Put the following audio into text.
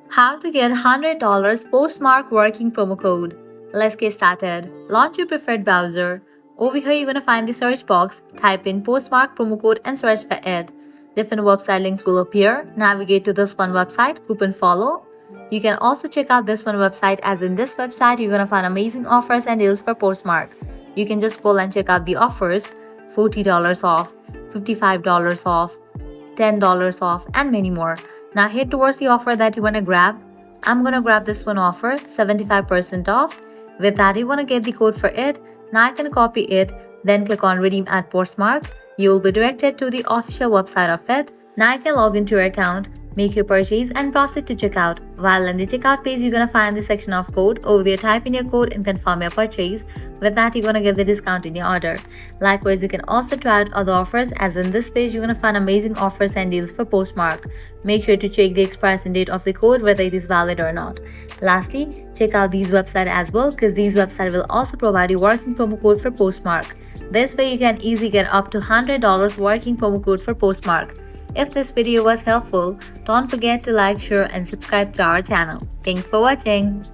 How to get $100 Poshmark working promo code. Let's get started. Launch your preferred browser. Over here, you're going to find the search box. Type in Poshmark promo code and search for it. Different website links will appear. Navigate to this one website, coupon follow. You can also check out this one website, as in this website, you're going to find amazing offers and deals for Poshmark. You can just scroll and check out the offers. $40 off, $55 off, $10 off, and many more. Now head towards the offer that you want to grab. I'm going to grab this one offer, 75% off. With that, you want to get the code for it. Now I can copy it, then click on redeem at Poshmark. You will be directed to the official website of it. Now I can log into your account, make your purchase, and proceed to checkout. While in the checkout page, you're going to find the section of code. Over there, type in your code and confirm your purchase. With that, you're going to get the discount in your order. Likewise, you can also try out other offers, as in this page, you're going to find amazing offers and deals for Poshmark. Make sure to check the expiration date of the code, whether it is valid or not. Lastly, check out these websites as well, because these websites will also provide you working promo code for Poshmark. This way, you can easily get up to $100 working promo code for Poshmark. If this video was helpful, don't forget to like, share, and subscribe to our channel. Thanks for watching.